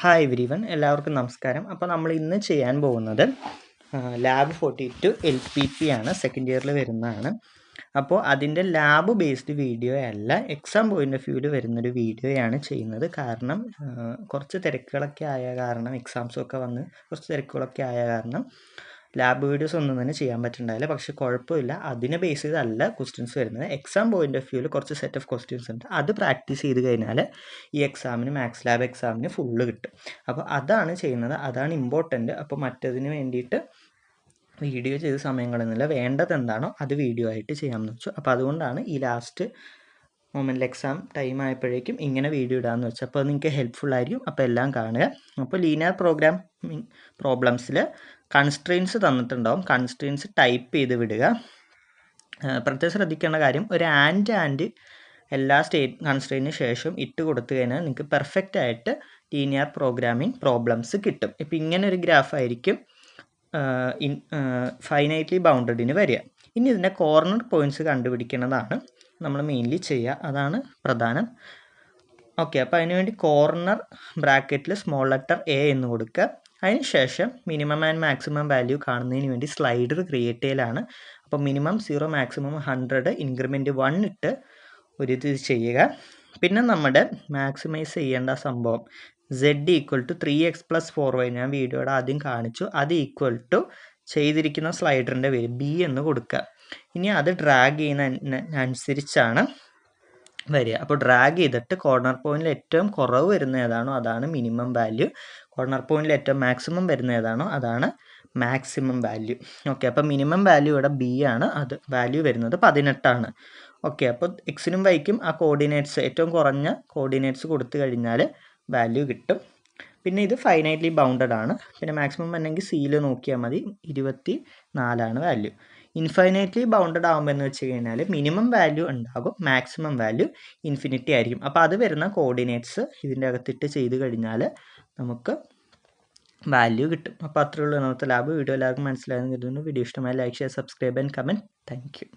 Hi everyone, എല്ലാവർക്കും നമസ്കാരം. അപ്പോൾ നമ്മൾ ഇന്ന് ചെയ്യാൻ പോകുന്നത് ലാബ് 42 LPP ആണ്, സെക്കൻഡ് ഇയറിൽ വരുന്നതാണ്. അപ്പോൾ അതിൻ്റെ ലാബ് ബേസ്ഡ് വീഡിയോ അല്ല, എക്സാം പോയിൻ്റ് ഓഫ് വ്യൂവിൽ വരുന്നൊരു വീഡിയോയാണ് ചെയ്യുന്നത്. കാരണം കുറച്ച് തിരക്കുകളൊക്കെ ആയ കാരണം, എക്സാംസൊക്കെ വന്ന് കുറച്ച് തിരക്കുകളൊക്കെ ആയ കാരണം ലാബ് വീഡിയോസ് ഒന്നും തന്നെ ചെയ്യാൻ പറ്റുന്നുണ്ടായില്ല. പക്ഷെ കുഴപ്പമില്ല, അതിനെ ബേസ് ചെയ്തല്ല ക്വസ്റ്റ്യൻസ് വരുന്നത്. എക്സാം പോയിൻ്റ് ഓഫ് വ്യൂവിൽ കുറച്ച് സെറ്റ് ഓഫ് ക്വസ്റ്റ്യൻസ് ഉണ്ട്. അത് പ്രാക്ടീസ് ചെയ്ത് കഴിഞ്ഞാൽ ഈ എക്സാമിന്, മാത്സ് ലാബ് എക്സാമിന് ഫുള്ള് കിട്ടും. അപ്പോൾ അതാണ് ചെയ്യുന്നത്, അതാണ് ഇമ്പോർട്ടൻറ്റ്. അപ്പോൾ മറ്റതിന് വേണ്ടിയിട്ട് വീഡിയോ ചെയ്ത് സമയം കളയുന്നില്ല, വേണ്ടത് എന്താണോ അത് വീഡിയോ ആയിട്ട് ചെയ്യാമെന്ന് വെച്ചു. അപ്പോൾ അതുകൊണ്ടാണ് ഈ ലാസ്റ്റ് മൊമെൻറ്റിൽ എക്സാം ടൈം ആയപ്പോഴേക്കും ഇങ്ങനെ വീഡിയോ ഇടാമെന്ന് വെച്ചു. അപ്പോൾ അത് നിങ്ങൾക്ക് ഹെൽപ്ഫുൾ ആയിരിക്കും. അപ്പോൾ എല്ലാം കാണുക. അപ്പോൾ ലീനിയർ പ്രോഗ്രാമിംഗ് പ്രോബ്ലംസിൽ കൺസ്ട്രെയിൻസ് തന്നിട്ടുണ്ടാവും. കൺസ്ട്രെയിൻസ് ടൈപ്പ് ചെയ്ത് വിടുക. പ്രത്യേകം ശ്രദ്ധിക്കേണ്ട കാര്യം, ഒരു ആൻഡ് എല്ലാ കൺസ്ട്രെയിന് ശേഷം ഇട്ട് കൊടുത്തു കഴിഞ്ഞാൽ നിങ്ങൾക്ക് പെർഫെക്റ്റ് ആയിട്ട് ലീനിയർ പ്രോഗ്രാമിംഗ് പ്രോബ്ലംസ് കിട്ടും. ഇപ്പോൾ ഇങ്ങനെ ഒരു ഗ്രാഫ് ആയിരിക്കും ഫൈനൈറ്റ്ലി ബൗണ്ടഡിന് വരിക. ഇനി ഇതിൻ്റെ കോർണർ പോയിൻറ്റ്സ് കണ്ടുപിടിക്കുന്നതാണ് നമ്മൾ മെയിൻലി ചെയ്യുക, അതാണ് പ്രധാനം. ഓക്കെ, അപ്പോൾ അതിനുവേണ്ടി കോർണർ ബ്രാക്കറ്റിൽ സ്മോൾ ലെറ്റർ എ എന്ന് കൊടുക്കുക. അതിനുശേഷം മിനിമം ആൻഡ് മാക്സിമം വാല്യൂ കാണുന്നതിന് വേണ്ടി സ്ലൈഡർ ക്രിയേറ്റ് ചെയ്യലാണ്. അപ്പോൾ മിനിമം 0, മാക്സിമം 100, ഇൻക്രിമെൻറ്റ് 1 ഇട്ട് ഒരു ഇത് ചെയ്യുക. പിന്നെ നമ്മുടെ മാക്സിമൈസ് ചെയ്യേണ്ട സംഭവം z equal to 3x + 4y, ഞാൻ വീഡിയോയുടെ ആദ്യം കാണിച്ചു. അത് ഈക്വൽ ടു ചെയ്തിരിക്കുന്ന സ്ലൈഡറിൻ്റെ പേര് b എന്ന് കൊടുക്കുക. ഇനി അത് ഡ്രാഗ് ചെയ്യുന്നതിനനുസരിച്ചാണ് വരിക. അപ്പോൾ ഡ്രാഗ് ചെയ്തിട്ട് കോർണർ പോയിന്റിൽ ഏറ്റവും കുറവ് വരുന്ന ഏതാണോ അതാണ് മിനിമം വാല്യൂ, കോർണർ പോയിന്റിൽ ഏറ്റവും മാക്സിമം വരുന്ന ഏതാണോ അതാണ് മാക്സിമം വാല്യൂ. ഓക്കെ, അപ്പോൾ മിനിമം വാല്യൂ ഇവിടെ b ആണ്, അത് വാല്യൂ വരുന്നത് 18 ആണ്. ഓക്കെ, അപ്പോൾ എക്സിനും വൈക്കും ആ കോർഡിനേറ്റ്സ്, ഏറ്റവും കുറഞ്ഞ കോർഡിനേറ്റ്സ് കൊടുത്തു കഴിഞ്ഞാൽ വാല്യൂ കിട്ടും. പിന്നെ ഇത് ഫൈനൈറ്റ്ലി ബൗണ്ടഡ് ആണ്. പിന്നെ മാക്സിമം വന്നെങ്കിൽ സിയിൽ നോക്കിയാൽ മതി, 24 വാല്യൂ. ഇൻഫൈനൈറ്റ്ലി ബൗണ്ടഡ് ആകുമ്പോൾ എന്ന് വെച്ച് കഴിഞ്ഞാൽ മിനിമം വാല്യൂ ഉണ്ടാകും, മാക്സിമം വാല്യൂ ഇൻഫിനിറ്റി ആയിരിക്കും. അപ്പോൾ അത് വരുന്ന കോർഡിനേറ്റ്സ് ഇതിൻ്റെ അകത്തിട്ട് ചെയ്ത് കഴിഞ്ഞാൽ നമുക്ക് വാല്യൂ കിട്ടും. അപ്പോൾ അത്രയേ ഉള്ളൂ ഇന്നത്തെ ലാബ് വീഡിയോ. എല്ലാവർക്കും മനസ്സിലായെന്ന് കരുതുന്നു. വീഡിയോ ഇഷ്ടമായി like, share, subscribe and comment. Thank you.